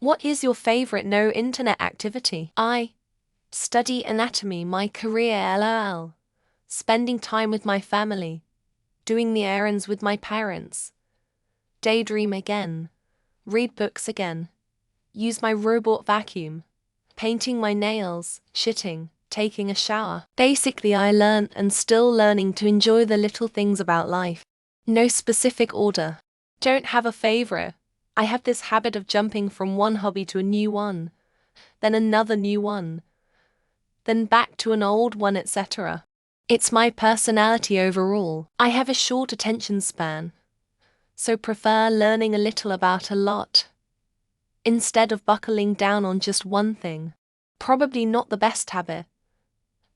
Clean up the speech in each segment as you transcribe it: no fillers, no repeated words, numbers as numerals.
What is your favorite no internet activity? I study anatomy, my career lol. Spending time with my family. Doing the errands with my parents. Daydream again. Read books again. Use my robot vacuum. Painting my nails, shitting, taking a shower. Basically, I learn and still learning to enjoy the little things about life. No specific order. Don't have a favorite. I have this habit of jumping from one hobby to a new one, then another new one, then back to an old one, etc. It's my personality overall. I have a short attention span, so prefer learning a little about a lot, instead of buckling down on just one thing. Probably not the best habit,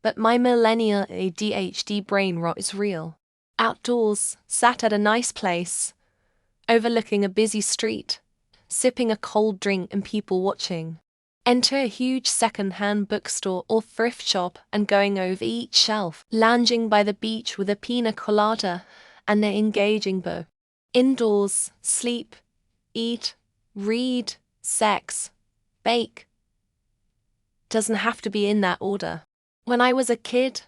but my millennial ADHD brain rot is real. Outdoors, sat at a nice place, overlooking a busy street, sipping a cold drink and people watching. Enter a huge second-hand bookstore or thrift shop and going over each shelf, lounging by the beach with a pina colada and an engaging book. Indoors, sleep, eat, read, sex, bake. Doesn't have to be in that order. When I was a kid,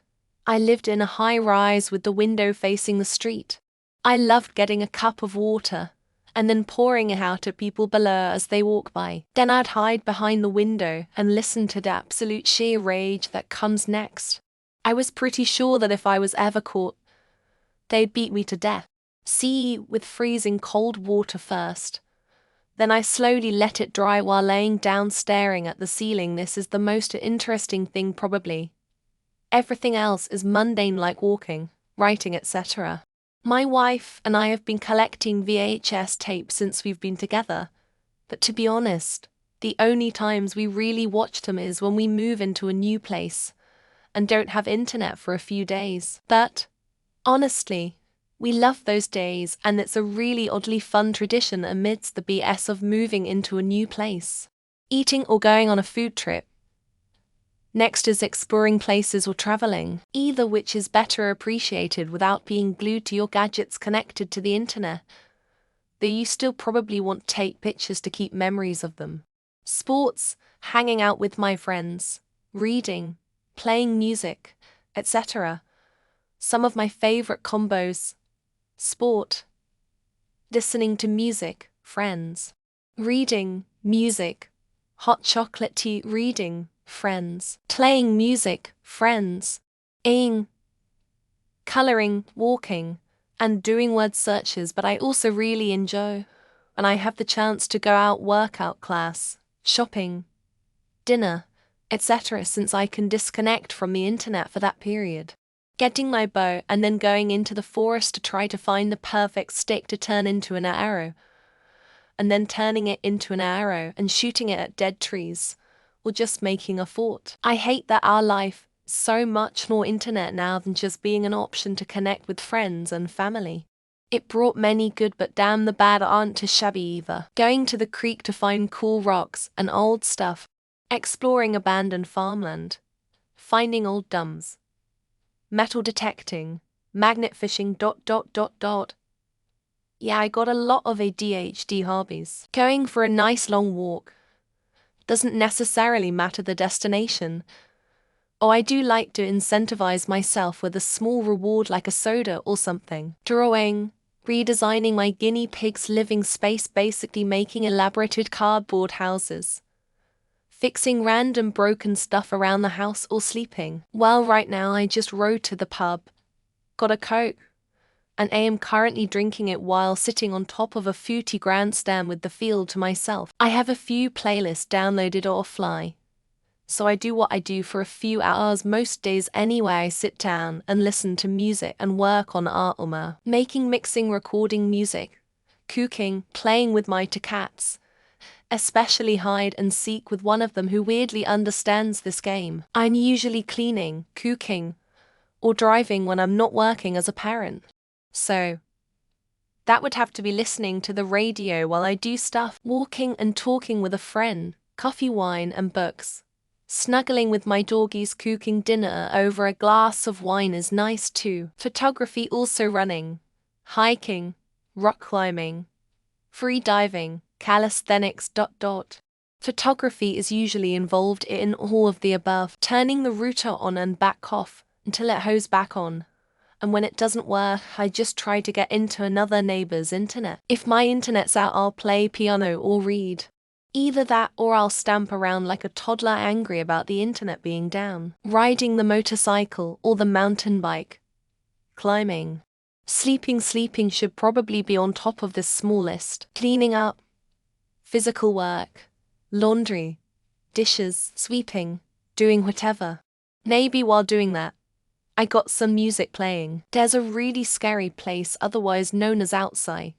I lived in a high-rise with the window facing the street. I loved getting a cup of water and then pouring it out at people below as they walk by. Then I'd hide behind the window and listen to the absolute sheer rage that comes next. I was pretty sure that if I was ever caught, they'd beat me to death. See, with freezing cold water first. Then I slowly let it dry while laying down staring at the ceiling. This is the most interesting thing probably. Everything else is mundane like walking, writing, etc. My wife and I have been collecting VHS tapes since we've been together, but to be honest, the only times we really watch them is when we move into a new place and don't have internet for a few days. But, honestly, we love those days and it's a really oddly fun tradition amidst the BS of moving into a new place. Eating or going on a food trip. Next is exploring places or traveling, either which is better appreciated without being glued to your gadgets connected to the internet, though you still probably want to take pictures to keep memories of them. Sports, hanging out with my friends, reading, playing music, etc. Some of my favorite combos: sport, listening to music, friends, reading, music, hot chocolate tea, reading, friends, playing music, friends, eating, coloring, walking, and doing word searches. But I also really enjoy when I have the chance to go out, workout class, shopping, dinner, etc. since I can disconnect from the internet for that period. Getting my bow and then going into the forest to try to find the perfect stick to turn into an arrow, and then turning it into an arrow and shooting it at dead trees, or just making a fort. I hate that our life is so much more internet now than just being an option to connect with friends and family. It brought many good, but damn the bad aren't too shabby either. Going to the creek to find cool rocks and old stuff, exploring abandoned farmland, finding old dumbs, metal detecting, magnet fishing, ... Yeah, I got a lot of ADHD hobbies. Going for a nice long walk. Doesn't necessarily matter the destination. Oh, I do like to incentivize myself with a small reward like a soda or something. Drawing, redesigning my guinea pig's living space, basically making elaborate cardboard houses. Fixing random broken stuff around the house or sleeping. Well, right now I just rode to the pub, got a Coke, and I am currently drinking it while sitting on top of a footy grandstand with the field to myself. I have a few playlists downloaded offline, so I do what I do for a few hours most days anyway. I sit down and listen to music and work on art or more. Making, mixing, recording music, cooking, playing with my two cats, especially hide and seek with one of them who weirdly understands this game. I'm usually cleaning, cooking, or driving when I'm not working as a parent. So, that would have to be listening to the radio while I do stuff, walking and talking with a friend, coffee, wine and books. Snuggling with my doggies, cooking dinner over a glass of wine is nice too. Photography, also running, hiking, rock climbing, free diving, calisthenics. Photography is usually involved in all of the above, turning the router on and back off until it goes back on. And when it doesn't work, I just try to get into another neighbor's internet. If my internet's out, I'll play piano or read. Either that or I'll stamp around like a toddler angry about the internet being down. Riding the motorcycle or the mountain bike. Climbing. Sleeping should probably be on top of this small list. Cleaning up. Physical work. Laundry. Dishes. Sweeping. Doing whatever. Maybe while doing that, I got some music playing. There's a really scary place otherwise known as outside.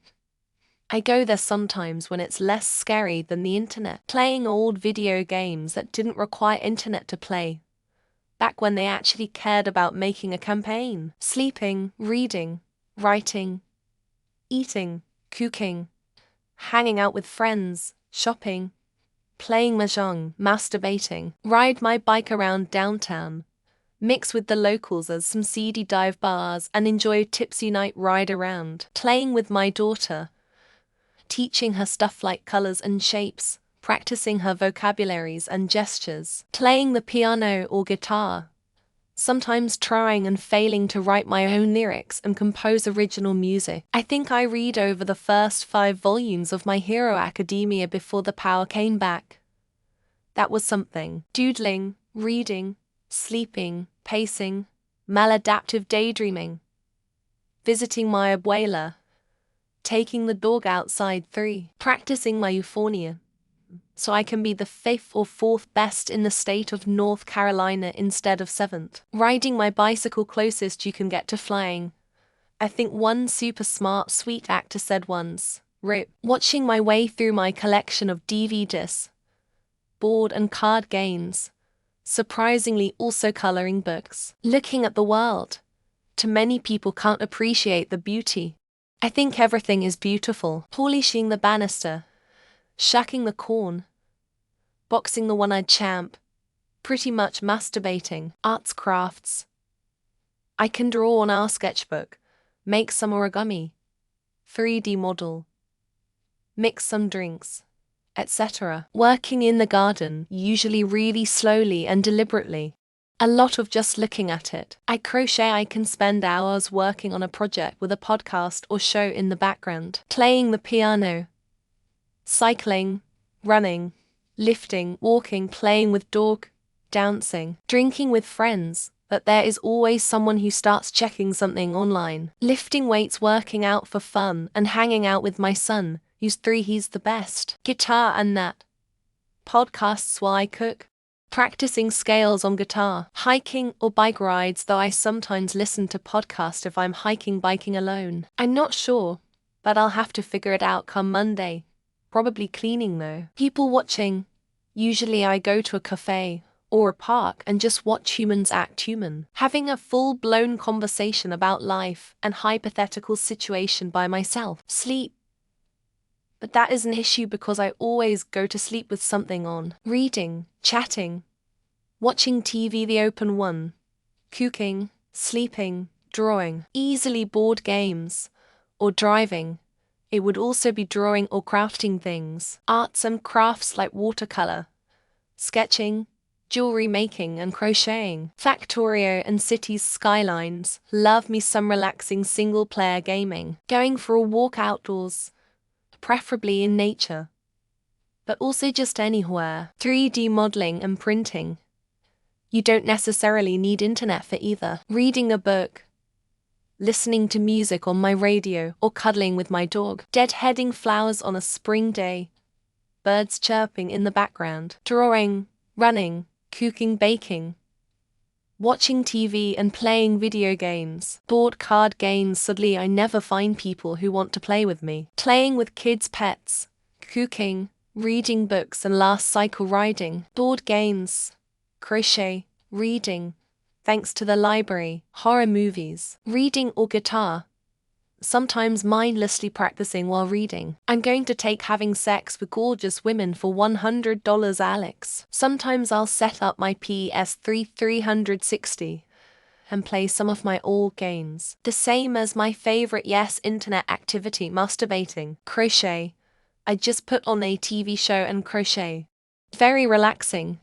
I go there sometimes when it's less scary than the internet, playing old video games that didn't require internet to play. Back when they actually cared about making a campaign. Sleeping, reading, writing, eating, cooking, hanging out with friends, shopping, playing mahjong, masturbating, ride my bike around downtown, mix with the locals at some seedy dive bars and enjoy a tipsy night ride around, playing with my daughter, teaching her stuff like colors and shapes, practicing her vocabularies and gestures, playing the piano or guitar, sometimes trying and failing to write my own lyrics and compose original music. I think I read over the first 5 volumes of My Hero Academia before the power came back. That was something. Doodling, reading, sleeping, pacing, maladaptive daydreaming, visiting my abuela, taking the dog outside 3, practicing my euphonia, so I can be the 5th or 4th best in the state of North Carolina instead of 7th. Riding my bicycle closest you can get to flying. I think one super smart, sweet actor said once, "Rip." Watching my way through my collection of DVDs, board and card games, surprisingly also coloring books. Looking at the world. Too many people can't appreciate the beauty. I think everything is beautiful. Polishing the banister, shucking the corn, boxing the one-eyed champ, pretty much masturbating, arts crafts. I can draw on our sketchbook, make some origami, 3D model, mix some drinks, etc. Working in the garden, usually really slowly and deliberately. A lot of just looking at it. I crochet. I can spend hours working on a project with a podcast or show in the background. Playing the piano. Cycling, running, lifting, walking, playing with dog, dancing, drinking with friends, but there is always someone who starts checking something online. Lifting weights, working out for fun, and hanging out with my son, who's 3, he's the best. Guitar and that. Podcasts while I cook. Practicing scales on guitar, hiking or bike rides, though I sometimes listen to podcasts if I'm biking alone. I'm not sure, but I'll have to figure it out come Monday. Probably cleaning though. People watching. Usually I go to a cafe or a park and just watch humans act human. Having a full-blown conversation about life and hypothetical situation by myself. Sleep. But that is an issue because I always go to sleep with something on. Reading, chatting, watching TV, the open one, cooking, sleeping, drawing, easily board games, or driving. It would also be drawing or crafting things. Arts and crafts like watercolor, sketching, jewelry making and crocheting. Factorio and cities skylines. Love me some relaxing single-player gaming. Going for a walk outdoors, preferably in nature, but also just anywhere. 3D modeling and printing. You don't necessarily need internet for either. Reading a book, listening to music on my radio, or cuddling with my dog. Deadheading flowers on a spring day, birds chirping in the background. Drawing, running, cooking, baking, watching TV and playing video games. Board card games. Sadly, I never find people who want to play with me. Playing with kids' pets, cooking, reading books and last cycle riding. Board games, crochet, reading, thanks to the library, horror movies, reading or guitar. Sometimes mindlessly practicing while reading. I'm going to take having sex with gorgeous women for $100, Alex. Sometimes I'll set up my PS3 360 and play some of my old games. The same as my favorite internet activity, masturbating. Crochet. I just put on a TV show and crochet. Very relaxing.